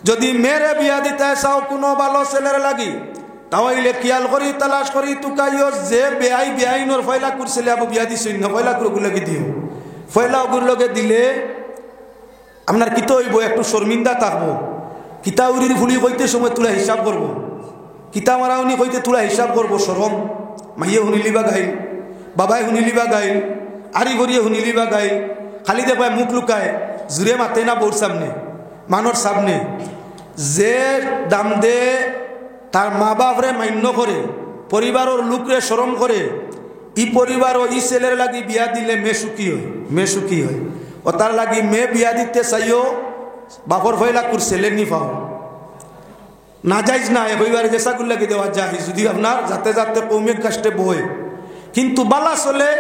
যদি মেয়েরে বিয়া দিতে চাও কোনো ভালো ছেলের লাগি তাহলে খেয়াল করি তালাশ করি তুকাইও যে বেআই বেআইনোর ফয়লা করছিলে আবু বিয়া দিছই না ফয়লা করে গুলোকে দিও ফয়লা ওগুলোকে দিলে আপনার কিতা হইব একটু শর্মিন্দা থাকবো কিতা উড়ির ফুলি কইতে সময় তুলা হিসাব করবো কিতা মারা উনি কইতে তুলা হিসাব করবো সরম মাইয়ে শুনিলিবা গাইল বাবাই শুনিলিবা গাইল আরি ভরিয়ে শুনিলিবা গাইল খালি দেখবাই মুখ লুকায় জুড়ে মাতে না বউর সামনে মানর সামনে যে দাম দে তার মা বাপরে মান্য করে পরিবারের লোকরে শরম করে ই পরিবার ও ই ছেলের লাগি বিয়া দিলে মেয়ে সুখী হয় ও তার লাগি মেয়ে বিয়া দিতে চাইও বাপর ফয়লা কুর ছেলে নি পাও না যাইজ না এবার যেসাগুল লাগি দেওয়া যায় যদি আপনার যাতে যাতে কৌমিক কাস্টে বই কিন্তু বালা চলে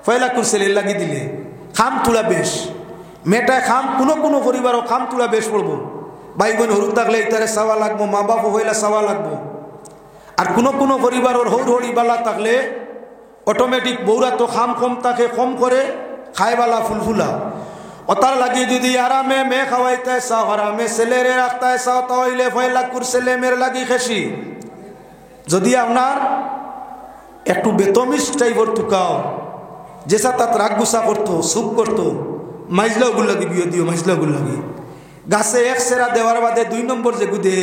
ফয়লা কুর ছেলে লাগি দিলে খাম তুলা বেশ মেয়েটায় খাম কোনো পরিবারও খাম তুলা বেশ পড়বো ভাই বোন হরু থাকলে ইতারে চাওয়া লাগবো মা বাপ হইলে চাওয়া লাগবো আর কোনো পরিবারের হৌর হরি বালা থাকলে অটোমেটিক বৌরা তো খাম কম তাকে কম করে খায়বালা ফুলফুলা ও তার লাগি যদি আরামে মেয়ে খাওয়াইতে চাও আরামে ছেলেরে রাখতে চাও তাহলে ফয়লা কুর ছেলে মেয়ের লাগি খেসি যদি আপনার একটু বেতমিস টাইপর টুকাও যেসা তাত রাগ গুসা করতো সুপ করতো মাইজলাগুল লাগি বিয়ে দিও মাইজলাগুল লাগি গাছে এক সেরা দেওয়ার বাদে 2 নম্বর যে গুদে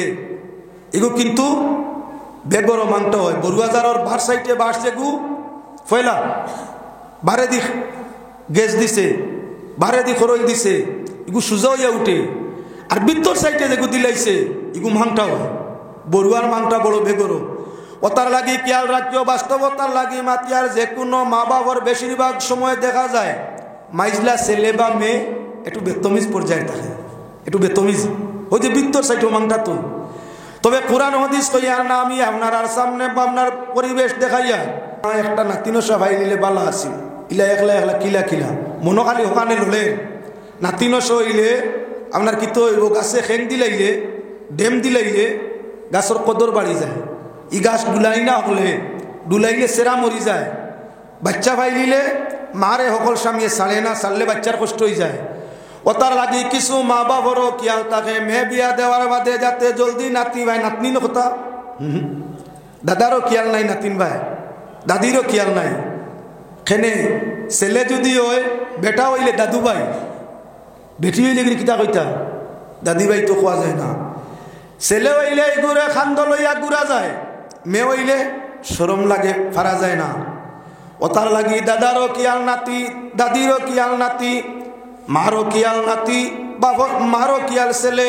এগু কিন্তু বেগর মাংটা হয় বড়ুয়াজারের বার সাইডে বাস যেগু ফয়লা বারে দি গ্যাস দিছে বারে দি খরচ দিছে এগু সুজা হইয়া উঠে আর বিত্তর সাইডে যেগু দিলাইছে এগু মাংটা হয় বড়ুয়ার মাংটা বড় বেগর ও তার লাগি খেয়াল রাখিও বাস্তবতার লাগি মাতিয়ার যে কোনো মা বাবার বেশিরভাগ সময় দেখা যায় মাইজলা ছেলে বা মেয়ে একটু বেতমিজ পর্যায়ে থাকে একটু বেতমিজ ওই যে বিত্তর সাইড মাংটা তো তবে কোরআন হাদিস কইয়া না আমি আপনার আর সামনে আপনার পরিবেশ দেখাইয়া একটা নাতিনো সবাই নিলে বালা আছিল ইলা একলা কিলা মনোখালি ওখানে ললে নাতিনো হইলে আপনার কি তো হইব গাছে খেং দিলাইলে ডেম দিলাইলে গাছের কদর বাড়ি যায় ই গাছ ডুলাই না হলে ডুলাইলে সেরা মরি যায় বাচ্চা ভাই নিলে মারে সকল স্বামীয়ে ছাড়ে না ছাড়লে বাচ্চার কষ্ট হয়ে যায় ও তার লাগি কিছু মা বাবারও খেয়াল থাকে মেয়ে বিয়া দেওয়ার বাদে যাতে জলদি নাতি ভাই নাতনি কথা দাদারও খেয়াল নাই নাতিন ভাই দাদিরও খেয়াল নাই খেনে ছেলে যদি হয় বেটা হইলে দাদু ভাই বেটি হইলে কিতা কইতা দাদি ভাই তো খোয়া যায় না ছেলে হইলে এগুড়ে খান্দ লইয়া গুড়া যায় মেয়ে হইলে সরম লাগে ফারা যায় না ও তার লাগি দাদারও কিয়াল নাতি দাদিরও কিয়াল নাতি মারও কিয়াল নাতি মারও কিয়াল ছেলে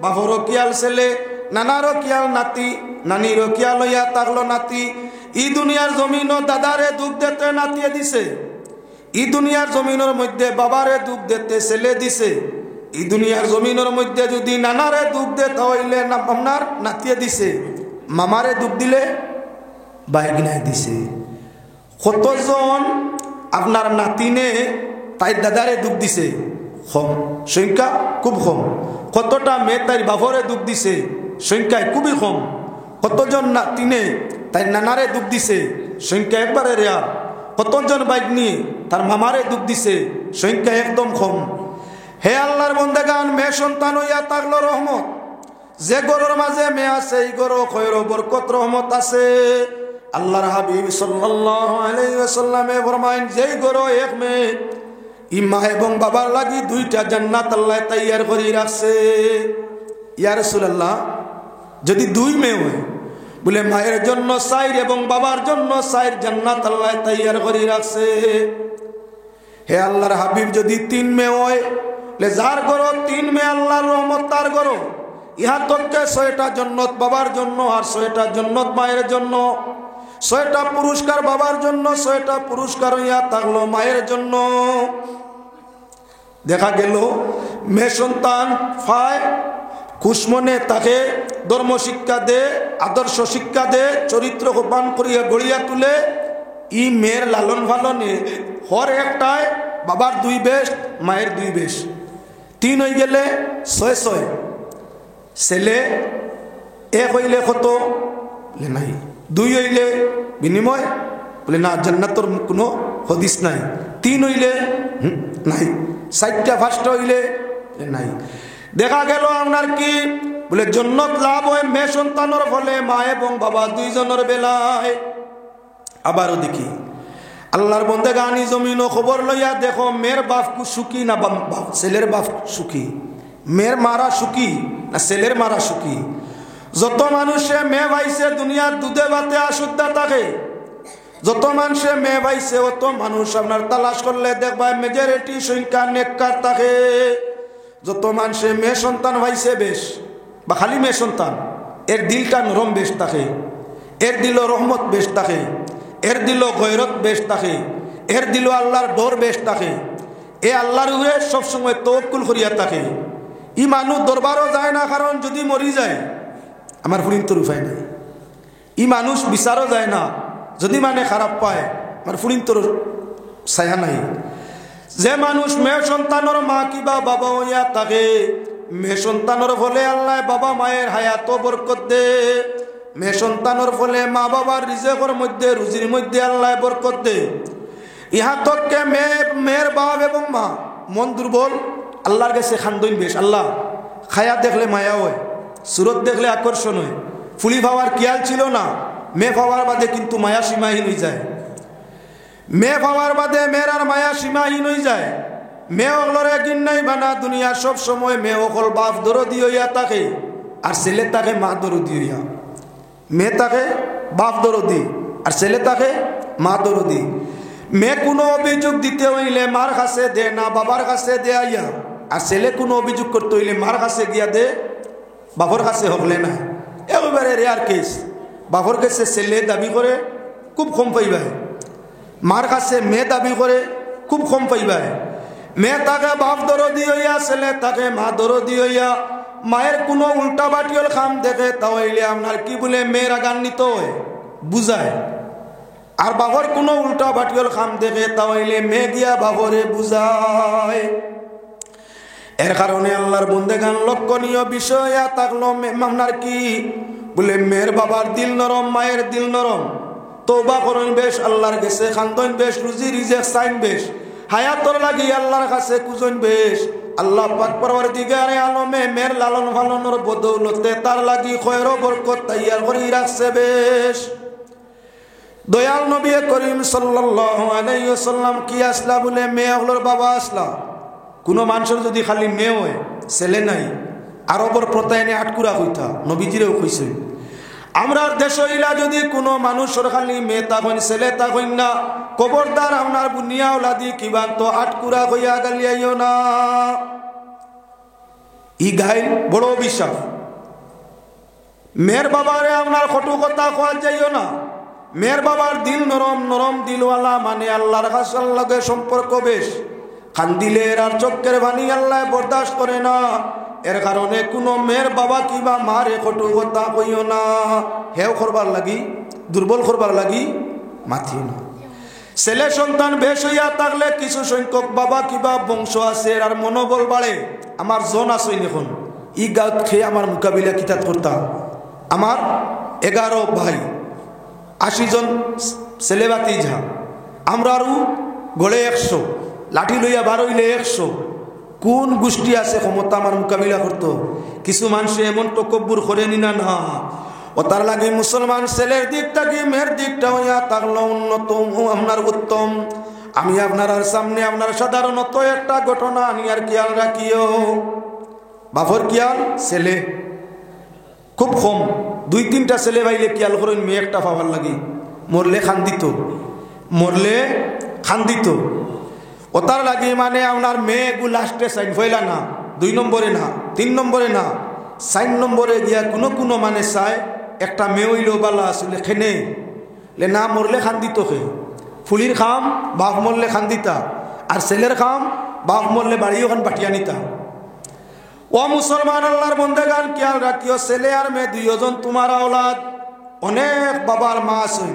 বাবরও কিয়াল ছেলে নানারও কিয়াল নাতি নানিরও কিয়াল লইয়া তাকলো নাতি ই দুনিয়ার জমিনও দাদারে দুঃখ দিতে নাতিয়ে দিছে ই দুনিয়ার জমিনের মধ্যে বাবারে দুঃখ দিতে ছেলে দিছে ই দুনিয়ার জমিনের মধ্যে যদি নানারে দুঃখ দিতে হইলে আপনার নাতিয়ে দিছে মামারে দুঃখ দিলে বাইগিনায় দিছে কতজন আপনার নাতিনে তাই দাদারে দুঃখ দিছে কম সংখ্যা খুব কম কতটা মেয়ে তাই বাবরে দুঃখ দিছে সংখ্যায় খুবই কম কতজন নাতিনে তাই নানারে দুঃখ দিছে সংখ্যা একবারে রেয়ার কতজন বাইগনি তার মামারে দুঃখ দিছে সংখ্যা একদম কম হে আল্লাহর বান্দাগান মেয়ে সন্তান হইয়া থাকলো রহমত যে গরুর মাঝে মেয়ে আছে এই গরু খয়র বরকত রহমত আছে আল্লাহর হাবিব সাল্লাল্লাহু আলাইহি ওয়াসাল্লামে ফরমায়েন যেই গরু এক মেয়ে ইমা এবং বাবার লাগি 2টা জান্নাত আল্লাহ তৈয়ার করে রাখছে ইয়া রাসূলুল্লাহ যদি 2 মেয়ে হয় বলে মায়ের জন্য 4 এবং বাবার জন্য 4 জান্নাত আল্লাহ তৈয়ার করে রাখছে হে আল্লাহর হাবিব যদি 3 মেয়ে হয় লে যার গরু 3 মেয়ে আল্লাহর রহমত তার গরু ইহা তোকে 6টা জান্নাত বাবার জন্য আর 6টা জান্নাত মায়ের জন্য 6টা পুরস্কার বাবার জন্য 6টা পুরস্কার ইয়া থাকলো মায়ের জন্য দেখা গেল মেয়ে সন্তান ফায় খুশমনে তাকে ধর্ম শিক্ষা দে আদর্শ শিক্ষা দে চরিত্র বান করিয়া গড়িয়া তুলে ই মেয়ের লালন পালনে হর একটায় বাবার 2 বেশ মায়ের 2 বেশ 3 হয়ে গেলে 6 ছেলে 1 হইলে কত বলে নাই 2 হইলে বিনিময় বলে না জান্নাতের কোনো হদিস নাই 3 হইলে নাই 4টা 5টা হইলে নাই দেখা গেল আপনার কি বলে জন্নত লাভ হয় মেয়ে সন্তানের ফলে, মা এবং বাবা দুইজনের বেলায়। আবারও দেখি আল্লাহর বন্দেগানি জমিন ও খবর লইয়া দেখো, মেয়ের বাপ সুখী না ছেলের বাপ সুখী? মেয়ের মারা সুখী না ছেলের মারা সুখী? যত মানুষে মেয়ে ভাইছে দুনিয়ার দুধে ভাতে অশুদ্ধ থাকে, যত মানুষে মেয়ে ভাইছে অত মানুষ আপনার তালাশ করলে দেখবা মেজরিটি সংখ্যা নেককার থাকে। যত মানুষে মেয়ে সন্তান ভাইছে বেশ বা খালি মেয়ে সন্তান, এর দিলটা নরম বেশ থাকে, এর দিল রহমত বেশ থাকে, এর দিল গৈরত বেশ থাকে, এর দিল আল্লাহর ডর বেশ থাকে। এ আল্লাহর উপরে সবসময় তওয়াক্কুল করিয়া থাকে। ই মানুষ দরবারও যায় না, কারণ যদি মরি যায় আমার ফুরিন তোর উপায় নাই। ই মানুষ বিচারও যায় না, যদি মানে খারাপ পায় আমার ফুরিন তোর ছায়া নাই। যে মানুষ মেয়ে সন্তানের মা কিবা বাবা হইয়া থাকে, মেয়ে সন্তানের ফলে আল্লাহ বাবা মায়ের হায়াত বরকত দে। মেয়ে সন্তানের ফলে মা বাবার রিজেকের মধ্যে রুজির মধ্যে আল্লাহ বরকত দে। ইহা তককে মেয়ের বাপ এবং মা মন দুর্বল, আল্লাহর কাছে খান্দইন বেশ। আল্লাহ খায়া দেখলে মায়া হয়, সুরত দেখলে আকর্ষণ হয়। ফুলি পাওয়ার খেয়াল ছিল না, মেয়ে পাওয়ার বাদে কিন্তু মায়া সীমাহীন হয়ে যায়। মেয়ে পাওয়ার বাদে মেয়ের আর মায়া সীমাহীন হয়ে যায়। মেয়ে অকলরে গিন্নাই বানা দুনিয়া সব সময় মেয়ে অকল বাপ দরদি হইয়া থাকে, আর ছেলে তাকে মা দরদি হইয়া। মেয়ে তাকে বাপ দরদি আর ছেলে তাকে মা দরদি। মেয়ে কোনো অভিযোগ দিতে হইলে মার কাছে দে না বাবার কাছে দে আইয়া, আর ছেলে কোনো অভিযোগ করতে হইলে মার কাছে গিয়া দে, বাবার কাছে হকলে না। একেবারে রেয়ার কেস। বাবার কাছে ছেলে দাবি করে খুব কম পাইবা, মার কাছে মেয়ে দাবি করে খুব কম পাইবা। মেয়ে তাকে বাপ দরদি হইয়া, ছেলে তাকে মা দরদি হইয়া। মায়ের কোনো উল্টা বাটিয়ল খাম দেখে তাহলে আপনার কি বলে মেয়েরা গান্বিত হয় বুঝায়, আর বাবার কোনো উল্টা বাটিয়ল খাম দেখে তাহলে মেয়ে গিয়া বাবরে বুঝায়। এর কারণে আল্লাহর বন্দেগান লক্ষণীয় বিষয় থাকলো আপনার কি বলে মেয়ের বাবার দিল নরম, মায়ের দিল নরম। তওবা করুন বেশ, আল্লাহর কাছে খান্দন বেশ, রুজি রিজেক চাইন বেশ, হায়াতর লাগি আল্লাহর কাছে কুজন বেশ। আল্লাহ পাক পরওয়ারদিগারে আলমে মেয়ের লালন পালনের বদৌলতে তার লাগি খয়র বরকত তৈয়ার করে রাখছে বেশ। দয়াল নবী করিম সাল্লাল্লাহু আলাইহি ওয়াসাল্লাম কি আসলা বলে মেয়ে হলোর বাবা আসলা। কোনো মানুষের যদি খালি মেয়ে হয় ছেলে নাই, আরবর প্রতায়নে আটকুরা হইতা নবীজিরেও কইছে। আমরা দেশ হইলা যদি কোনো মানুষের খালি মেয়ে তখন ছেলে তখন না, খবরদার আপনার বুনিয়া ওলাদি কিবান তো আটকুরা হইয়া গালিয়াইও না। ই গাইল বড় অভিশাপ। মেয়ের বাবারে আপনার কটু কথা কোয়া যাইও না। মেয়ের বাবার দিল নরম, নরম দিলওয়ালা মানে আল্লাহর কাছে লগে সম্পর্ক বেশ। কান্দিলের আর চক্কের বাণী আল্লাহ বরদাস্ত করে না। এর কারণে কোনো মেয়ের বাবা কিবা মারে কটু কথা কইও না। হেও করবার লাগি, দুর্বল করবার লাগি মাথিও না। ছেলে সন্তান বেশ হইয়া থাকলে কিছু সংখ্যক বাবা কিবা বংশ আছে আর মনোবল বাড়ে। আমার জন আসইন এখন ই গাঁত খেয়ে আমার মোকাবিলা কিতাব করতাম। আমার 11 ভাই, 80 জন ছেলে বাতি যা, আমরা আরও গড়ে 100, লাঠি লইয়া 12 হইলে 100। কোন গোষ্ঠী আছে ক্ষমতা আমার মোকাবিলা করতো? কিছু মানুষ এমন তকব্বুর করে নিনা না। ও তার লাগে মুসলমান ছেলের দিকটা কি মেয়ের দিকটা হইয়া থাকলো উন্নত আপনার উত্তম। আমি আপনার সামনে আপনার সাধারণত একটা ঘটনা আনি আর খেয়াল রাখিও। বাপর খেয়াল ছেলে খুব কম, 2-3টা ছেলে বাইলে খেয়াল করেন মেয়ে একটা পাওয়ার লাগে। মরলে খান্দিত, মরলে খান্দিত। ও তার লাগে মানে আপনার মেয়েগু লাস্টে সাইন ফইলা না, 2 নম্বরে না, 3 নম্বরে না, 4 নম্বরে গিয়া কোনো কোনো মানে চায় একটা মেয়ে হইলেও বালা আসলে খেনে লে না মরলে খান্দিত। খে ফুলির খাম বাপ মরলে খান্দিতা, আর ছেলের খাম বাপ মরলে বাড়ি ওখান পাঠিয়ে নিতা। ও মুসলমান আল্লাহর বন্দেগান খেয়াল রাখিও, ছেলে আর মেয়ে 2 জন তোমার আওলাদ। অনেক বাবার মা আছেন,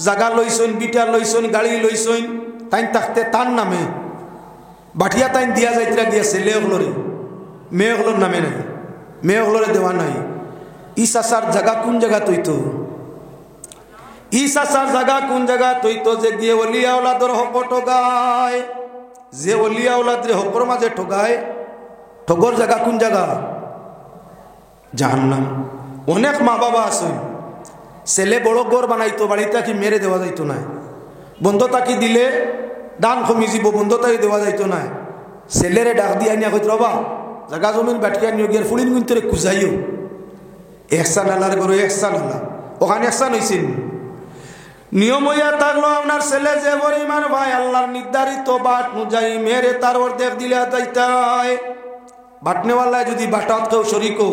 জাগা লইছেন, বিটা লইছেন, গাড়ি লইছেন, তাই থাকতে তার নামে বাঠিয়া তাই দিয়া যাইতরা গিয়া ছেলে হলরে, মেয়ে হলোর নামে নাই, মেয়ে হলরে দেওয়া নাই। ই চাচার জায়গা কোন জায়গা তৈতো? ই চাচার জায়গা কোন জায়গা তৈতো যে গিয়ে অলিয়া ওলাদর হক ঠগায়? যে অলিয়া ওলাদ রে হকর মাঝে ঠগায়, ঠগর জায়গা কোন জায়গা? জাহান্নাম। অনেক মা বাবা আছে ছেলে বড় ঘর বানাইতো, বাড়িতে কি মেরে দেওয়া যাইতো না, বন্ধ তাকি দিলে দান কমি যাব, বন্ধ তাকি দেওয়া যাইতো না। ছেলেরে ডাক দিয়ে আনিয়া কইত রবা জাগা জমিন বাটিয়া নিয়ে গিয়ে ফুলিন গুন্তরে খুঁজাইও, এহসান আল্লাহর গরু এহসান আল্লাহ, ওখানে এহসান হয়েছিল। নিয়ম হইয়া থাকলো আপনার ছেলে যে পরিমাণ ভাই আল্লাহর নির্ধারিত বাট অনুযায়ী মেরে তার অর্ধেক দিলে যাইতায়। বাটনেওয়ালায় যদি বাটাত কেউ শরিকও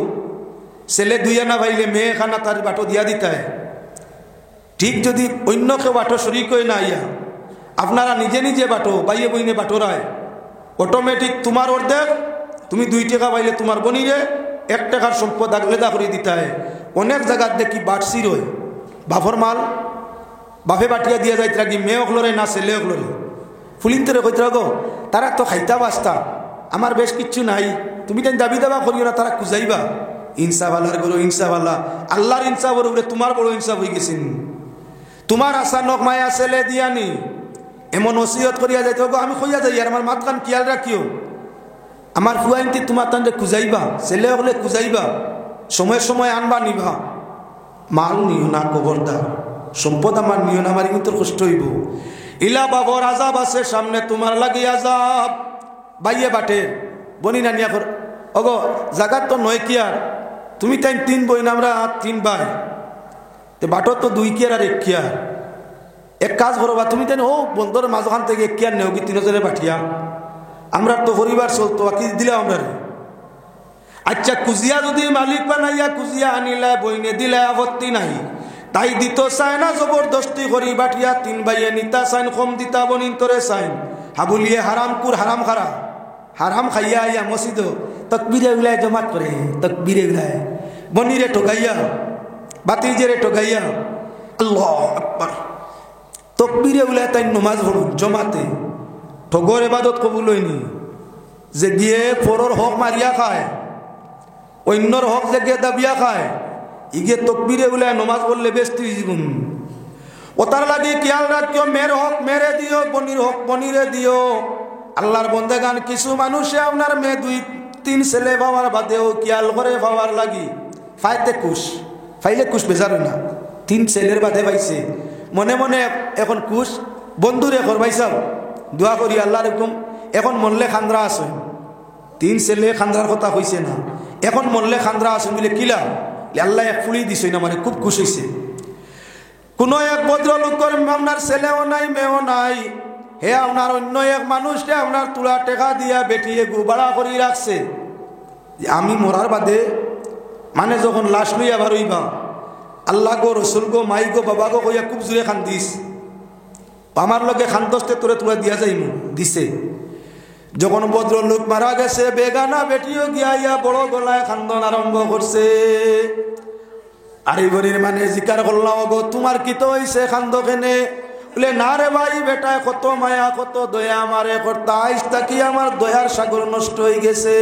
ছেলে দুই আনা ভাইলে মেয়ে খানা তার বাটো দিয়া দিতায়। ঠিক যদি অন্য কেউ বাটো শরিক হয়ে না ইয়া আপনারা নিজে নিজে বাটো বাইয়ে বইনে বাটোরায়, অটোমেটিক তোমার অর্ধেক, তুমি 2 টাকা পাইলে তোমার বনিরে 1 টাকার সম্পদ আগলেদা করে দিতায়। অনেক জায়গার দেখি বাটসির হয়, বাফর মাল বাপে বাটিয়া দিয়া যাইতে রাখি মেয়ে অকলরে না ছেলে অকলরে ফুলিনতরে কইতে রাখো তারা তো খাইতা বাস্তা, আমার বেশ কিচ্ছু নাই, তুমি তাই দাবি দাবা করিও না, তারা খুঁজাইবা। ইনসাফ আল্লাহর গরু ইনসাফ আল্লাহ, আল্লাহর ইনসাফের উপরে তোমার বড় ইনসাফ হয়ে গেছেন। তোমার আশা নখ মায়া ছেলে দিয়ানি এমন ওসিয়ত করিয়া যাইতে গো আমি কইয়া যাই আর আমার মাত কান খেয়াল রাখিও, আমার ফুয়াইনটি তোমার তান্ডে খুঁজাইবা, ছেলে হলে খুঁজাইবা, সময় সময় আনবা নিবা, মাল নিও না খবরদার, সম্পদ আমার নিও না, আমার কিন্তু কষ্ট হইব। ইলা বাবর আজাব আছে সামনে তোমার লাগি আজাব। বাইয়ে বাটে বনি না নিয়া অগো জাগাত তো নয় কি আর, তুমি তাই 3 বই না আমরা 3 ভাই, বাটো তো 2 কিয়ার আর 1 কিয়ার। এক কাজ করবা তুমি তাই ও বন্ধুর মাঝখান থেকে 1 কিয়ার নেও কি 3 জনে পাঠিয়া, আমরা তো পরিবার চলতো কি দিলে আমরা। আচ্ছা কুজিয়া যদি মালিক বানাইয়া কুজিয়া আনিলা বইনে দিলে আপত্তি নাই, তাই দিত চায় না জবরদস্তি করি বাটিয়া 3 ভাইয়ে নিতা চাইন কম দিতা বনিন তোরে চাইন হাবুলিয়ে হারাম কুর হারাম খারা হারাম খাইয়া আইয়া মসজিদ তকবিরে উলায় জমাত করে, তকবিরে উলায় বনিরে ঠকাইয়া বাতিজেরে ঠকাইয়া আল্লাহ আকবার তকবিরে উলায় তাই নমাজ পড়ুন জমাতে, ঠগর এবাদত কবুল হয়নি। যে গিয়ে পরর হক মারিয়া খায়, অন্যর হক যে গিয়ে দাবিয়া খায়, ইগে তকবিরে উলায় নমাজ পড়লে বেস্তি জীবন। ও তার লাগে খেয়াল রাখিও মেয়ের হক মেরে দিও, বনির হক বনিরে দিও। আল্লাহর বন্দেগান কিছু মানুষে আপনার মেয়ে 2-3 ছেলে পাওয়ার বাদেও খেয়াল করে পাওয়ার লাগি ফাইতে কুশ, ফাইলে কুশ বেজার না, 3 ছেলের বাদে পাইছে মনে মনে এখন কুশ বন্ধুরে করবাইছাও দোয়া করি আল্লাহ রকম। এখন মনলে খান্দ্রা আসুন, 3 ছেলে খান্দ্রার কথা কইছে না, এখন মনলে খান্দ্রা আসুন বলে কিলা আল্লাহ এক ফুলি দিছে না, মানে খুব খুশ হয়েছে। কোনো এক ভদ্রলোকের আপনার ছেলেও নাই মেয়েও নাই, হে আপনার অন্য এক মানুষকে আপনার তুলা টেকা দিয়া বেটিয়ে গুবাড়া করে রাখছে যে আমি মরার বাদে মানে যখন লাশ লইয়া বারইবা আল্লাহ গো রসুল গো মাই গো বাবা গো কইয়া খুব জোরে খান্দিস, আমার লগে খান্তস্তে তোরে তুলে দিয়া যাইমু দিছে। যখন ভদ্রলোক মারা গেছে বেগানা বেটিও গিয়া বড় গলায় খান্দন আরম্ভ করছে। আরিবরির মানে জিকার করলাম গো তোমার কি তো হইছে খান্দ কেনে, বলে না রে ভাই বেটায় কত মায়া কত দয়া আমারে করতা, আইস তাকি আমার দয়ার সাগর নষ্ট হয়ে গেছে।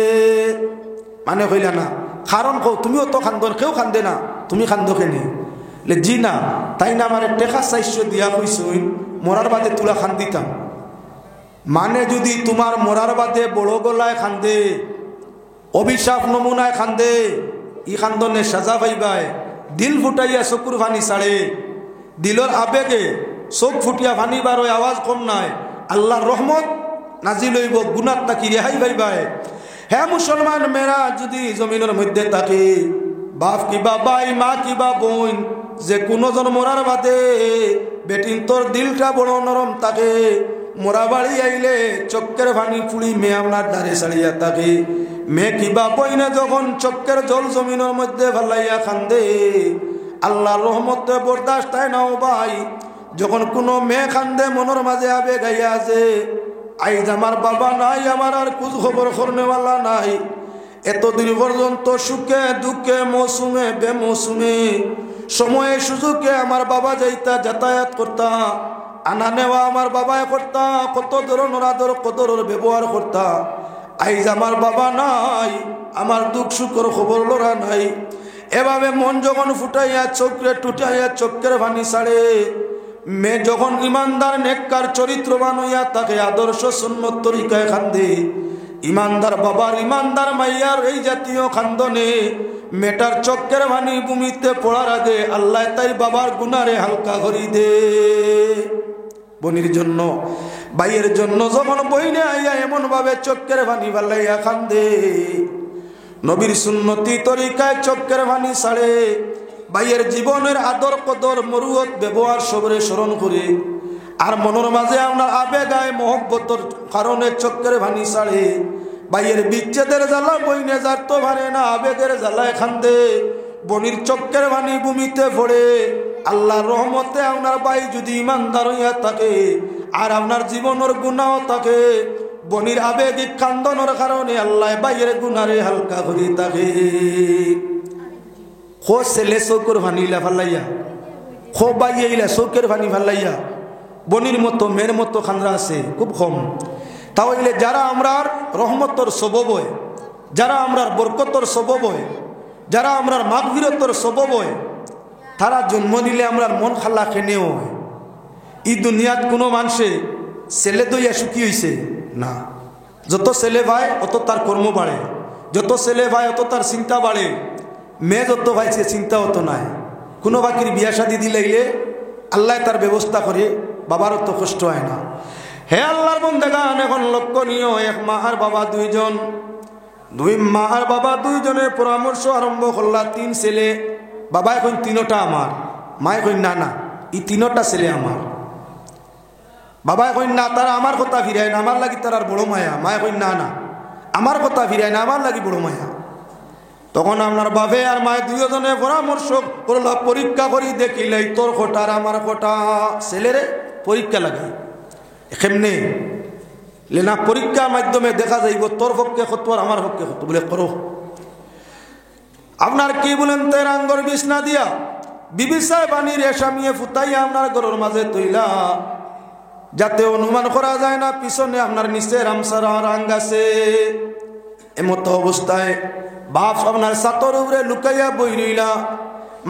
মানে কইলা না কারণ কও তুমিও তো খান্দন, কেউ খান্দে না, তুমি খান্দ কেনে? জি না তাই না আমার টেকা 400 দিয়া কইছই মরার বাদে তুলা খান দিতাম। মানে যদি তোমার মরার বাদে বড় গলায় খান্দে, অভিশাপ নমুনায় খান্দে, ই খান্দনে সাজা পাইবায়, দিল ফুটাইয়া চকুর ভানি ছাড়ে, দিলর আবেগে চোখ ফুটিয়া ভানিবার ওই আওয়াজ কম নাই, আল্লাহর রহমত নাজিল হইব, গুনাহ তাকি রেহাই পাইবায়। হ্যাঁ মুসলমান মেরা যদি জমিনের মধ্যে থাকে, বাপ কিবা বাই মা কিবা বোন যে কোনো জন মরার বাদে বেটিন তোর দিলটা বড় নরম থাকে, মোরা বাড়ি আইলে চক্কের ভানি ফুড়ি মেয়ে আপনার দ্বারে ছাড়িয়া থাকে। মেয়ে কিবা বইনে যখন চক্কের জল জমিনের মধ্যে ভালাইয়া খান্দে, আল্লাহর রহমতে বরদাস্ত হয় নাও ভাই। যখন কোনো মেয়ে খান্দে মনের মাঝে আবে গাইয়া আছে আইজ আমার বাবা নাই, আমার আর কুছ খবর করনেওয়ালা নাই, এতদিন পর্যন্ত সুখে দুঃখে মৌসুমে বেমৌসুমে সময়ে সুযোগে আমার বাবা যাইতা যাতায়াত করতা, আনা নেওয়া আমার বাবায় করতা, কত ধরনের আদর কদরের ব্যবহার করতা। আইজ আমার বাবা নাই, আমার দুঃখ সুখের খবর লড়া নাই। এভাবে মন যখন ফুটাইয়া চোখে টুটাইয়া চোখের ভানি ছাড়ে, মেয়ে যখন ইমানদার নেককার চরিত্রবান হইয়া তাকে আদর্শ সুন্নত তরিকায় খান্দে, ইমানদার বাবার ইমানদার মাইয়ার এই জাতীয় খান্দনে মেটার চক্কের ভানি ভূমিতে পড়ার আগে আল্লাহ তাই বাবার গুনারে হালকা করি দে। বনির জন্য ভাইয়ের জন্য যখন বইনে আইয়া এমন ভাবে চক্কের ভানি ভালাইয়া কান্দে, নবীর সুন্নতি তরিকায় চক্কের ভানি ছাড়ে, ভাইয়ের জীবনের আদর কদর মরুয়ত ব্যবহার সবরে স্মরণ করে, আর মনের মাঝে আপনার আবেগ আয় মহব্বতর কারণে চক্কের ভানি ছাড়ে, ভাইয়ের বিচ্ছেদের জ্বালা বইনে যার তো ভারে না, আবেগের জ্বালায় খান্দে, বনির চক্কের ভানি ভূমিতে পড়ে। আল্লাহর রহমতে আপনার ভাই যদি ইমানদার হইয়া থাকে আর আপনার জীবনের গুনাহ থাকে, বনির আবেগিক কান্দনের কারণে আল্লাহ ভাইয়ের গুনারে হালকা করে থাকে। খো ছেলে চৌকের ভানিলা ফালাইয়া, খো বাইয়া চৌকের ভানি ফালাইয়া, বনির মতো মেয়ের মতো খান্দা আছে খুব কম। তাহলে যারা আমরার রহমতর সবব হয়, যারা আমরার বরকতর সবব হয়, যারা আমরার মাগফিরতর সবব হয়, তারা জন্ম নিলে আমরার মন খালা খেনেও হয়। ই দুনিয়াত কোনো মানুষে ছেলে দইয়া সুখী হয়েছে না। যত ছেলে ভাই অত তার কর্ম বাড়ে, যত ছেলে ভাই অত তার চিন্তা বাড়ে। মেয়ে যত ভাইছে চিন্তা হতো নাই। কোনো বাকির বিয়া শাদি দিলাইলে আল্লাহ তার ব্যবস্থা করে, বাবারও তো কষ্ট হয় না। হে আল্লাহর বন্দেগান, এখন লক্ষণীয় এক মা আর বাবা দুইজন, দুই মা আর বাবা দুইজনের পরামর্শ আরম্ভ করলা। 3 ছেলে, বাবা এখন 3টা আমার, মা এখন না না এই 3টা ছেলে আমার। বাবা এখন না, তারা আমার কথা ফিরায় না, আমার লাগি তার বড় মায়া। মা এখন না না আমার কথা ফিরায় না, আমার লাগি বড় মায়া। তখন আপনার বাপে আর মায়ের দুইজনে পরামর্শ করল, পরীক্ষা করি দেখিলে তোর কোটা আর আমার কোটা। ছেলেরে পরীক্ষা লাগাই কেমনে লেনা, পরীক্ষার মাধ্যমে দেখা যাইব তোর পক্ষে কত আর আমার পক্ষে কত। বলে করো। আপনার কি বলেন, তের আঙ্গর বিছনা দিয়া বিবিসায় বানির এসামিয়ে ফুটাইয়া আপনার ঘরের মাঝে তৈলা, যাতে অনুমান করা যায় না পিছনে আপনার নিচে রামসার রাং আছে। এমতো অবস্থায় বাপ আপনার ছাতর উপরে লুকাইয়া বই রইলা,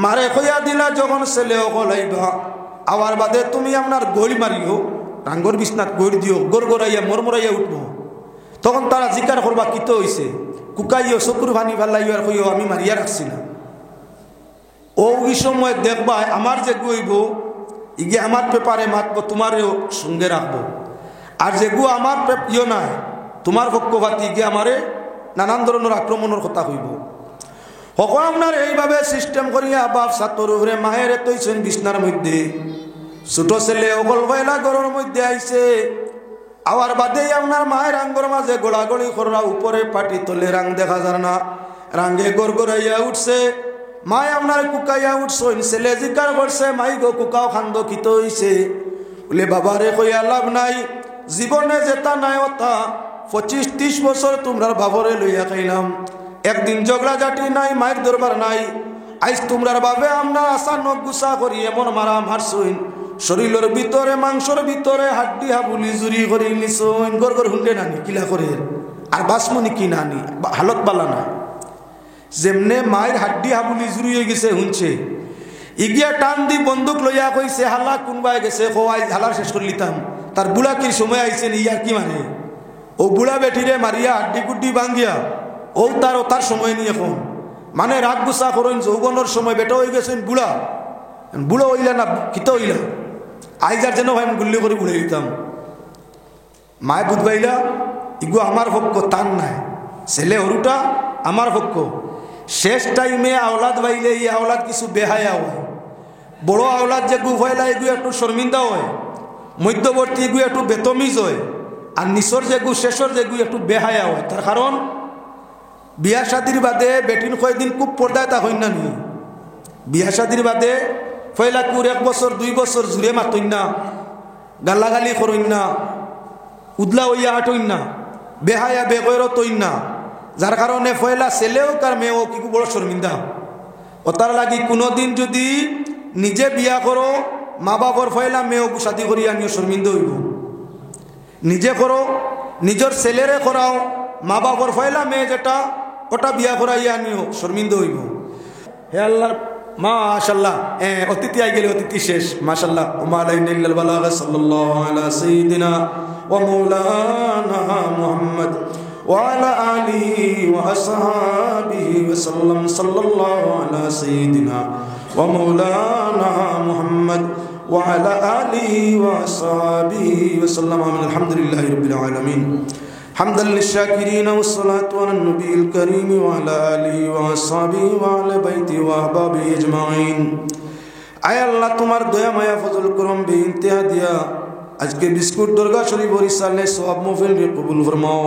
মারে খইয়া দিলা যখন ছেলে অকলাইবা, আবার বাদে তুমি আপনার গোল মারিও, রাঙ্গর বিছনাত গোল দিও, গোর গোড়াইয়া মরমরাইয়া উঠবো। তখন তারা জিকার করবা কিতো হইছে, কুকাইও চকুর ভানি ফেলাইও আর কইও আমি মারিয়া রাখছি না। ওই সময় দেখবা আমার যে গইব ইগে আমার পেপারে মাতবো, তোমারেও সঙ্গে রাখবো। আর যে গু আমার ইয়ে নাই তোমার পক্ষপাতি ইগে আমারে নানান ধরনের আক্রমণের কথা হইব। সকল আপনার এইভাবে সিস্টেম করিয়া বাপ ছাতর উপরে মায়ের তৈছেন বিছনার মধ্যে। ছোট ছেলে অকল পয়লা ঘরের মধ্যে আইছে, আবার বাদে আপনার মায়ের আঙ্গর মাঝে গোড়াগড়ি করা, উপরে পাটি তলে রাং দেখা যায় না, রাঙ্গে গড় গড়াইয়া উঠছে। মায় আপনার কুকাইয়া উঠছেন, ছেলে জিকার করছে, মাই গো কুকাও খান্দ কিত হইছে। বলে বাবারে কইয়া লাভ নাই, জীবনে যেটা নাই ওটা 25-30 বছর তোমরা বাবরে লইয়া খাইলাম, একদিন ঝগড়া জাটি নাই, মায়ের দরবার নাই। আইস তোমরার বাবে আমরা আসা নখ গুছা করি এমন মারা মারছইন, শরীরের ভিতরে মাংসর ভিতরে হাড্ডি হাবুলি জুরি করে নিছইন। গর গর হুন্ডে নানি কিলা করে আর বাসমনি কি নানি হালত বালা না। যেমনে মায়ের হাড্ডি হাবুলি জুরি হয়ে গেছে শুনছে, ইগিয়া টান দি বন্দুক লইয়া কইছে হালা কোনবাই গেছে, খোয়াই হালার শেষ করে লিতাম। তার বুড়াকির সময় আইছে ইয়া কি মানে, ও বুড়া বেঠিরে মারিয়া হাড্ডি কুড্ডি ভাঙ্গিয়া ও তার সময় নিয়ে এখন মানে রাগ গুসা করেন। যৌবনের সময় বেটা হয়ে গেছেন বুড়া, বুড়ো হইলা না কিত হইলা, আইজার যেন ভাই গুল্লি করে বুড়ে দিতাম। মায় বুধবাইলা ইগু আমার পক্ষ তার নাই, ছেলে হরুটা আমার পক্ষ। শেষ টাইমে আওলাদ বাইলে এই আওলাদ কিছু বেহায়া হয়, বড় আওলাদ যে গু হইলা এগু একটু শর্মিন্দা হয়, মধ্যবর্তী এগু একটু বেতমিজ হয়, আর নিচর যেগু শেষর যেগু একটু বেহায়া হয়। তার কারণ বিয়া শাদির বাদে বেটিন কয়দিন খুব পর্দায় তা হইন না নি, বিয়া শাদির বাদে ফয়লা কুর 1 বছর 2 বছর জুড়ে মাতইন না, গালাগালি করইন না, উদলা হইয়া হাঁটইন না, বেহায়া বেগৈরত হইন না। যার কারণে ফয়লা ছেলেও কার মেয়েও কি বড় শর্মিন্দা। ও তার লাগি কোনোদিন যদি নিজে বিয়া করো, মা বাবার ফয়লা মেয়েও শাদি করিয়া নিয়ে শর্মিন্দা হইব। নিজে করো, নিজের ছেলেরে করাও, মা বাবার ফয়লা মেয়ে যেটা ওটা বিয়া করাইয়া নিও শর্মিন্দা হইব। হে আল্লাহ মাশাআল্লাহ, অতিথি আই গেলে অতিথি শেষ মাশাআল্লাহ। ওমা আলাইনা ইল্লাল বালাগ সাল্লাল্লাহু আলা সাইয়্যিদিনা ওয়া মাওলানা মুহাম্মদ وعلى آله وأصحابه وسلم صلى الله على سيدنا ومولانا محمد وعلى آله وأصحابه وسلم الحمد لله رب العالمين حمدا للشاكرين والصلاة على النبي الكريم وعلى آله وأصحابه وعلى بيته وأحبابه أجمعين আয় আল্লাহ তোমার দয়া মায়া ফজল করম বেইনতেহা দিয়া আজকে বিস্কুট দরগা শরীফ রিসালে সওয়াব মাহফিল কে কবুল ফরমাও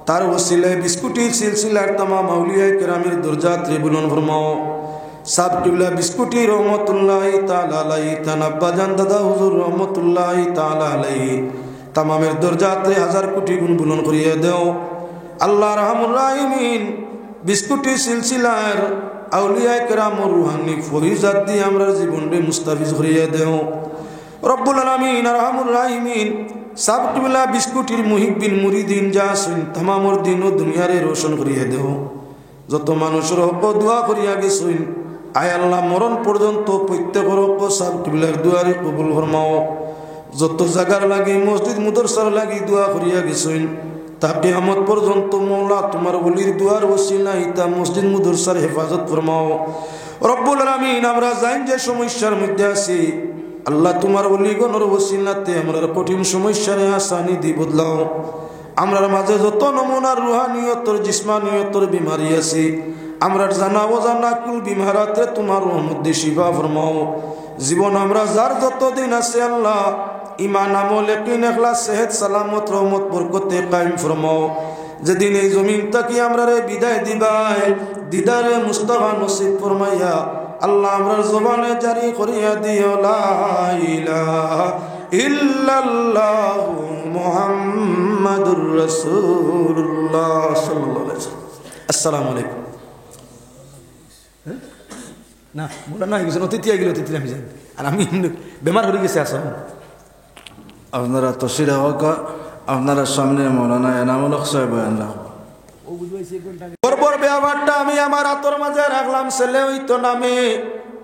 তার ওসিলায় বিস্কুটি সিলসিলার तमाम আউলিয়া কিরামের দরজাত রে বুলন্দ ফরমাও সাব কিবলা বিস্কুটি রহমাতুল্লাহি তাআলা আলাইহি তানাব্বা জান দাদা হুজুর রহমাতুল্লাহি তাআলা আলাইহি तमामेर दरजात रे हजार कोटी गुण बुलंद करिया दाओ আল্লাহ রাহমুর রাহিমিন বিস্কুটি সিলসিলার আউলিয়া কিরাম রুহানি ফরিজাত দিয়ে আমরার জীবনকে মুস্তাফিজ করিয়া দাও রব্বুল আলামিন রাহমুর রাহিমিন সব কিবলা বিস্কুটির মুহিব্বিন মুরিদিন জাসিন तमामर দিন ও দুনিয়ারে রোশন করিয়া দাও যত মানুষের হক দোয়া করিয়া গেছেন আয় আল্লাহ মরণ পর্যন্ত প্রত্যেকের হক সব কিবলার দুয়ারে কবুল ফরমাও যত জায়গার লাগি মসজিদ মুদরসার লাগি দোয়া করিয়া গেছেন তা কিয়ামত পর্যন্ত মওলা তোমার ওলির দুয়ার ওসিলা ইতা মসজিদ মুদরসার হেফাজত ফরমাও রব্বুল আলামিন আমরা জানি যে সমস্যার মধ্যে আছি আল্লাহ তোমার ওলিগণের ওসিলাতে আমরা কঠিন সমস্যারে আসানি দি বদলাও আমরার মাঝে যত নমুনার রুহানিয়তর জিসমানিয়তর বিমারি আছে আমরার জানা অজানা কুল বিমারাতে তোমার রহমত দিয়ে শিফা ফরমাও জীবন আমরা যার যত দিন আছে আল্লাহ ইমান আমল ইয়াকিন ইখলাস সেহত সালামত রহমত বরকতে কায়েম ফরমাও যেদিন এই জমিন থেকে আমরারে বিদায় দিবাই দিদারে মুস্তাফা নসিব ফরমাইয়া আল্লাহ আমরার জবানে জারি করিয়া দিও লা ইলাহা ইল্লাল্লাহু মুহাম্মাদুর রাসূলুল্লাহ সাল্লাল্লাহু আলাইহি ওয়াসাল্লাম আসসালামু আলাইকুম না বলা না কিছু অতিথি গেল অতিথি আমি জানি আর আমি বেমার হয়ে গেছে আসা আপনারা তসির হক আপনারা সামনে মৌলানা এনামুল হক সাহেব আল্লাহ বরবর ব্যাপারটা আমি আমার হাতের মাঝে রাখলাম ছেলে হইতো নামে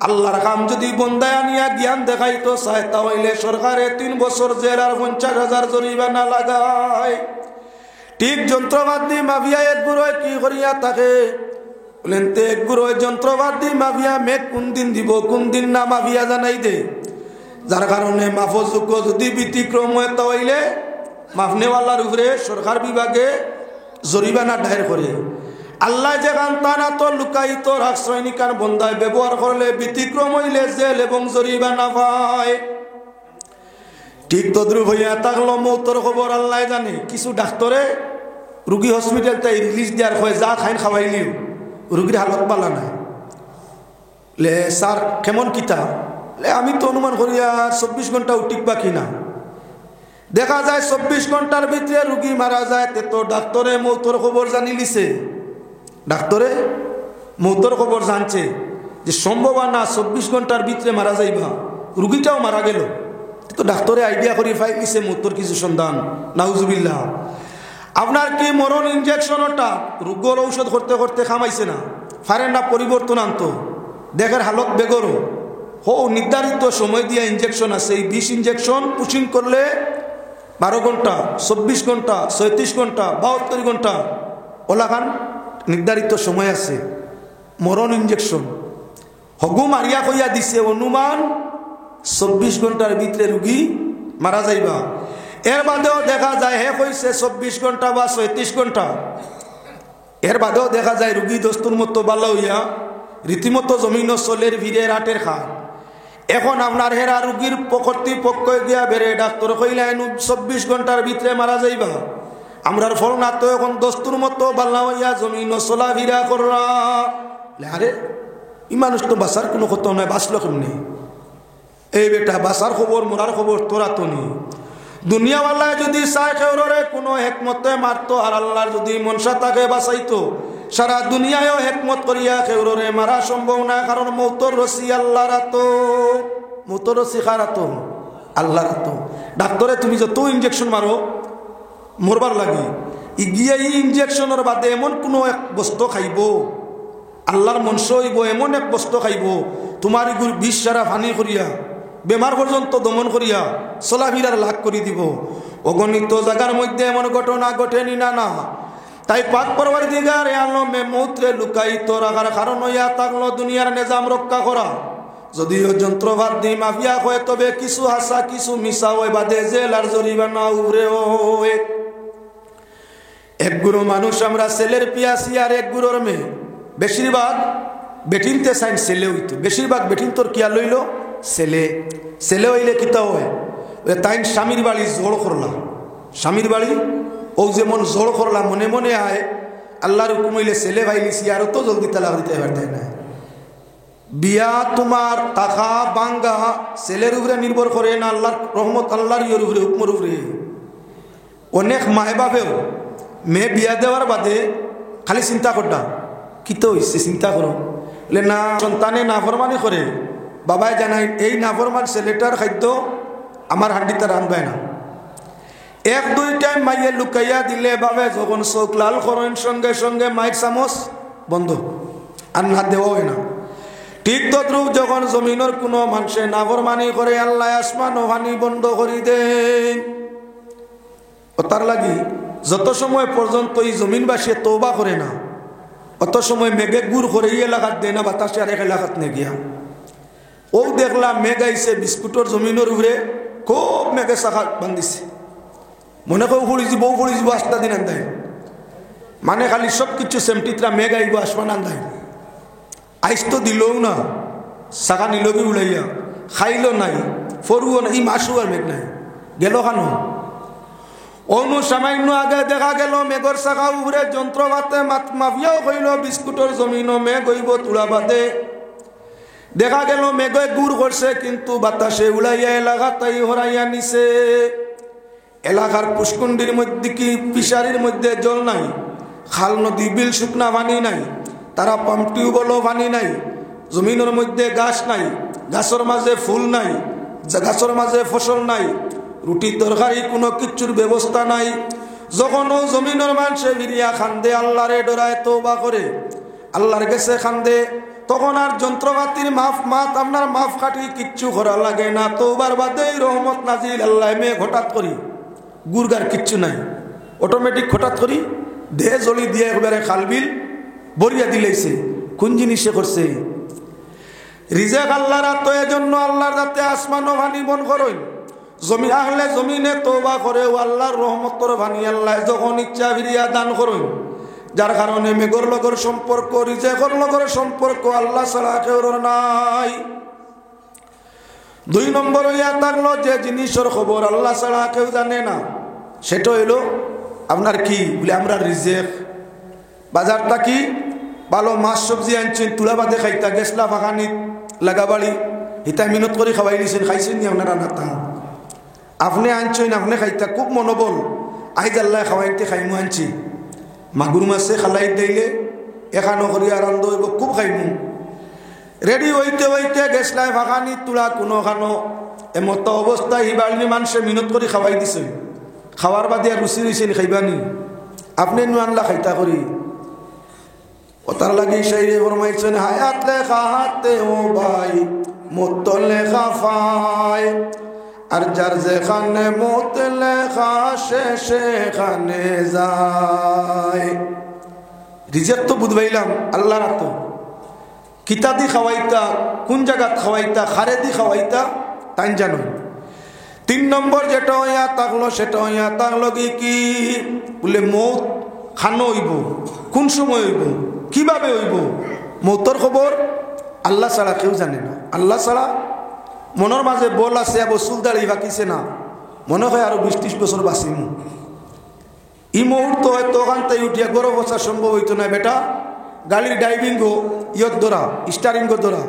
আল্লাহর কাম যদি বন্দায় আনিয়া জ্ঞান দেখাইতো চায় তাহলে সরকারে 3 বছর জেল আর 50,000 জরিমানা লাগায় ঠিক যন্ত্রবাদী মাফিয়া এক গুরুয় কি করিয়া থাকে বলেন তে এক গুরুয় যন্ত্রবাদী মাফিয়া মেঘ কোন দিন দিব কোন দিন না মাফিয়া জানাই দে যার কারণে মাফযোগ্য যদি ব্যতিক্রম হয় তাহলে মাফনেওয়ালার উপরে সরকার বিভাগে জরিমানা দায়ের করে আল্লাহ যেখান তানা তো লুকায়িত রাষ্ট্রনিকার বন্ধায় ব্যবহার করলে ব্যতিক্রম হইলে জেল এবং জরিমানা পায় ঠিক তদ্রুপ হইয়া থাকলো মৌতর খবর আল্লাহ জানে কিছু ডাক্তারে রুগী হসপিটাল তাই রিলিজ দেওয়ার হয় যা খাইন খাওয়াইলিও রুগীর হালত পালা নাই লে স্যার কেমন কিতা আমি তো অনুমান করি আর 24 ঘন্টা উঠিক বাকি না দেখা যায় 24 ঘন্টার ভিতরে রুগী মারা যায় তো ডাক্তারে মৌতর খবর জানি লিছে ডাক্তারে মৌতর খবর জানছে যে সম্ভাবনা 24 ঘন্টার ভিতরে মারা যাইবা রুগীটাও মারা গেল তো ডাক্তারে আইডিয়া করে ফাইল লিছে মৌতর কিছু সন্ধান নাউজুবিল্লাহ আপনার কি মরণ ইনজেকশনটা রোগের ঔষধ করতে করতে খামাইছে না ফারেন না পরিবর্তন আনতো দেখার হালত বেগরও হো নির্ধারিত সময় দিয়া ইনজেকশন আছে এই 20 ইনজেকশন পুশিং করলে 12 ঘন্টা 24 ঘন্টা 37 ঘন্টা 72 ঘন্টা ওলাখান নির্ধারিত সময় আছে মরণ ইনজেকশন হগু মারিয়া কইয়া দিছে অনুমান 24 ঘন্টার ভিতরে রোগী মারা যাইবা এর বাদেও দেখা যায় হে কইছে 24 ঘন্টা বা 37 ঘন্টা এর বাদেও দেখা যায় রোগী দস্তুর মতো ভালো হইয়া রীতিমতো জমিন চলের ভিড়ে রাটের খায় এখন আপনার হেরা রোগীর কর্তৃপক্ষ গিয়া বেড়ে ডাক্তার কইলেন 24 ঘন্টার ভিতরে মারা যাইবা আমরার ফল না তো এখন দস্তুর মতো বাল্লা হইয়া জমিন চলা ভিড়া করা আরে ই মানুষ তো বাঁচার কোনো কথা নয় বাঁচলো কেমনি এই বেটা বাঁচার খবর মরার খবর তোরা তো নেই দুনিয়াওয়ালায় যদি চায় কেউরে কোনো হেকমতে মারতো আর আল্লাহর যদি মনসা তাকে বাঁচাইতো সারা দুনিয়ায়ও হেকমত করিয়া কেউরে মারা সম্ভব না কারণ মৌতর রসি আল্লাহ রাতো মৌতর রসি খারাতো আল্লাহ রাতো ডাক্তারে তুমি যত ইঞ্জেকশন মারো মরবার লাগে ইগিয়ে এই ইঞ্জেকশনের বাদে এমন কোনো এক বস্তু খাইব আল্লাহর মনস হইব এমন এক বস্তু খাইব তোমার ইগুর বিষ সারা ফানি করিয়া বেমার পর্যন্ত দমন করিয়া চলাফিরার লাভ করে দিব অগণিত জায়গার মধ্যে এমন ঘটনা ঘটেনি না না তাই পাক পরওয়ারদিগার আলমে মৌত্রে লুকায়িত রাখার কারণ হইয়া থাকলো দুনিয়ার নিজাম রক্ষা করা। যদিও যন্ত্রপাত দিয়ে মাফিয়া হয়, তবে কিছু হাসা কিছু মিশা হয়, বাদে জেল আর জরিমানা উড়ে হয়। এক গুরু মানুষ আমরা ছেলের পিয়াসি আর এক গুরুর মেয়ে। বেশিরভাগ বেটিনতে চাইন ছেলে হইতো, বেশিরভাগ বেটিন তোর কিয়া লইল ছেলে। ছেলে হইলে কিতা হয়, তাই স্বামীর বাড়ি জোর করলাম, স্বামীর বাড়ি ও যেমন জোর করলাম মনে মনে আয় আল্লাহর হুকুম হইলে ছেলে ভাইলিছি আর তো জলদি তালাক দিতে পারতে না। বিয়া তোমার টাকা বাঙ্গা ছেলের উপরে নির্ভর করে না, আল্লাহর রহমত আল্লাহর ইয়ের উপরে হুকুমের উপরে। অনেক মায়ে বাপেও মেয়ে বিয়া দেওয়ার বাদে খালি চিন্তা করতা কি তো হয়েছে, চিন্তা করো বলে না সন্তানে নাফরমানি করে, বাবাই জানাই এই নাফরমান ছেলেটার খাদ্য আমার হান্ডিতে রান্ধবায় না। এক দুই টাইম মাইয়ে লুকাইয়া দিলে বাবে যখন চোখ লাল করেন সঙ্গে সঙ্গে মাইক চামচ বন্ধ, আর না দেওয়া হয় না। ঠিক তদ্রুপ যখন জমিনের কোনো মানুষে নাফরমানি করে আল্লাহ আসমান ও পানি বন্ধ করে দেন। ও তার লাগি যত সময় পর্যন্ত এই জমিনবাসী তওবা করে না, অত সময় মেঘে গুড় করে এই এলাকাত দেয় না, বাতাসে আর এক এলাকাত নে গিয়া। ও দেখলাম মেঘ আইসে বিস্কুটের জমিনের উপরে খুব মেঘে শাখা বান্ধিছে, মনে করে ফুড়ি যাব ফুড়ি যাব, আস্তা দিন আন্দায় মানে খালি সব কিছু সেমটিতরা মেঘ আইব আসমান আন্দায়। আইস তো দিলও না, শাখা নিল কি উড়াইয়া, খাইল নাই, ফরুও নাই, মাসু আর মেঘ নাই, গেল খানো। অনু সামান্য আগে দেখা গেল মেঘর শাখা উপরে যন্ত্রপাতে মাফিয়াও কইল বিস্কুটের জমিন মেঘ হইব তুলা বাদে। দেখা গেল মেঘে গুড় করছে, কিন্তু বাতাসে উড়াইয়া এলাকা তাই হরাইয়া নিছে। এলাকার পুষ্কুণ্ডির মধ্যে কি পিসারির মধ্যে জল নাই, খাল নদী বিল শুকনা পানি নাই, তারা পাম্প টিউবওয়েলও পানি নাই, জমিনের মধ্যে গাছ নাই, গাছের মাঝে ফুল নাই, গাছের মাঝে ফসল নাই, রুটি তরকারি কোনো কিচ্ছুর ব্যবস্থা নাই। যখন ও জমিনের মানুষে বিরিয়া খান্দে আল্লাহরে ডরায় তওবা করে আল্লাহর গেছে খান্দে, তখন আর যন্ত্রপাতির মাত আপনার মাফ কাটি কিচ্ছু করা লাগে না। তওবার বাদে রহমত নাজিল আল্লাহ মেঘ হঠাৎ করি, গুরগার কিচ্ছু নাই, অটোমেটিক হঠাৎ করি দেহ জলি দিয়ে একবারে খালবিল বরিয়া দিলেছে। কোন জিনিসে করছে রিজেক আল্লাহর তো এজন্য আল্লাহর যাতে আসমান ও পানি বন করই, জমি আহলে জমিনে তওবা করে ও আল্লাহর রহমতর পানি আল্লাহ যখন ইচ্ছা ফিরিয়া দান করই। যার কারণে মেঘর লগর সম্পর্ক রিজেকর লগর সম্পর্ক আল্লাহ ছাড়া কেউ নাই। দুই নম্বর হইয়া থাকলো যে জিনিসের খবর আল্লাহ ছাড়া কেউ জানে না, সেটা হইল আপনার কি বলে আমরা রিজেক। বাজারটা কি ভালো মাছ সবজি আনছেন, তুলা বাদে খাইতা গেছলা ফাঁকানিত লাগাবাড়ি হিতা মিনত করে খাওয়াই দিয়েছেন, খাইছেন নি আপনারা না তা আপনি আনছেন আপনি খাইতা খুব মনোবল আইজ আল্লাহ খাওয়াইতে খাইমু আনছি। মাগুর মাছে খালাই দিলে এখানো করি আনন্দ হইব, খুব খাইমু। রেডি হইতে হইতে গেছলাই ফাঁকানি তুলা কোনো খানো এমত অবস্থায় হিবাড়ি মানুষে মিনত করে খাওয়াই দিছে, খাওয়ার বাদে আর রুচি রয়েছেন খাইবানি, আপনি নু আনলা খাইতা করি। ও তার লাগে শাইরে ফরমাইছেন হায়াত লেখা হাতে ও ভাই মত লেখা ফায়, আর যার যেখানে মত লেখা সে সেখানে যায়। রিজেক তো বুঝবাইলাম আল্লাহ না, তো কিতা দি খাওয়াইতা, কোন জায়গাত খাওয়াইতা, খারে দি খাওয়াইতা তাই জানো। তিন নম্বর যেটা হইয়া থাকলো সেটা হইয়া থাকলো কি বলে মৌত খানো হইব, কোন সময় হইব, কিভাবে হইব, মৌতর খবর আল্লাহ ছাড়া কেউ জানে না। আল্লাহ ছাড়া মনের মাঝে বল আছে বসুল দাঁড়িয়ে বাকিছে না, মনে হয় আরো 20-30 বছর বাঁচিম। এই মুহূর্ত হয়তো ওখান থেকে উঠিয়া গরম বসা সম্ভব হইতো না। বেটা গাড়ির ড্রাইভিংও ইয়ত ধরা, স্টারিংও ধরা,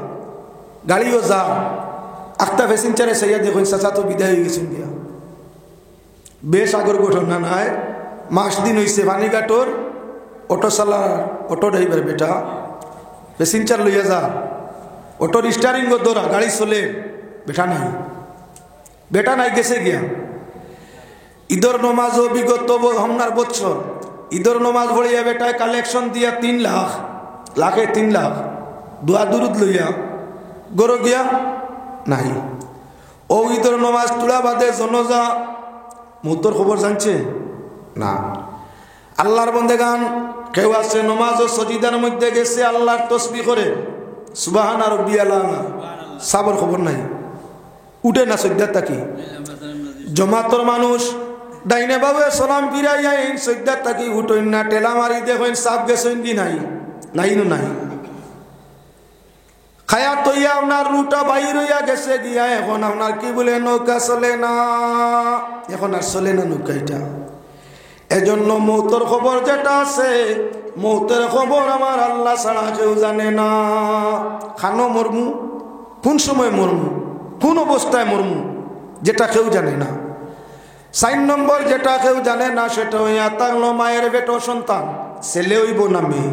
গাড়িও যা আখতা প্যাসেঞ্জারে সাইয়া দেখুন চাচা তো বিদায় হয়ে গেছেন গিয়া। বেশ আগর ঘটনা নাই, মাস দিন হয়েছে বাণীঘাটর অটো চালার, অটো ড্রাইভার বেটা প্যাসেঞ্জার লইয়া যা, অটোর স্টারিংও ধরা, গাড়ি চলে, বেটা নাই, বেটা নাই গেছে গিয়া। ঈদর নমাজও বিগত হমনার বছর ঈদর নমাজ ভরিয়া বেটায় কালেকশন দিয়া 3 লাখ, লাখে 3 লাখ দোয়া দুরুদ লইয়া গরো গিয়া নাই। ও ঈদর নমাজ তুলা বাদে জনজা মুহূর্তর খবর জানছে না। আল্লাহর বন্দেগান কেউ আছে নমাজ ও সজিদার মধ্যে গেছে আল্লাহর তসবিহ করে সুবহানা রাব্বিয়াল আলা, সাবর খবর নাই, উঠে না সজ্জাত থাকি। জমাতর মানুষ ডাইনে বাবু সালাম ফিরাইয়া এই সজ্জাত থাকি উঠইন না, টেলা মারি দেখেন সাপ গেছেন কি নাই, নাই নাই খায়া তৈয়া আপনার রুটা বাইর হইয়া গেছে গিয়া, এখন আপনার কি বলে নৌকা চলে না, এখন আর চলে না নৌকাইটা। এজন্য মৌতের খবর যেটা আছে, মৌতের খবর আমার আল্লাহ ছাড়া কেউ জানে না। খানো মরমু, কোন সময় মরমু, কোন অবস্থায় মরমু, যেটা কেউ জানে না। 4 নম্বর যেটা কেউ জানে না সেটা হইয়া থাকলো মায়ের বেটো সন্তান, ছেলে হইব না মেয়ে।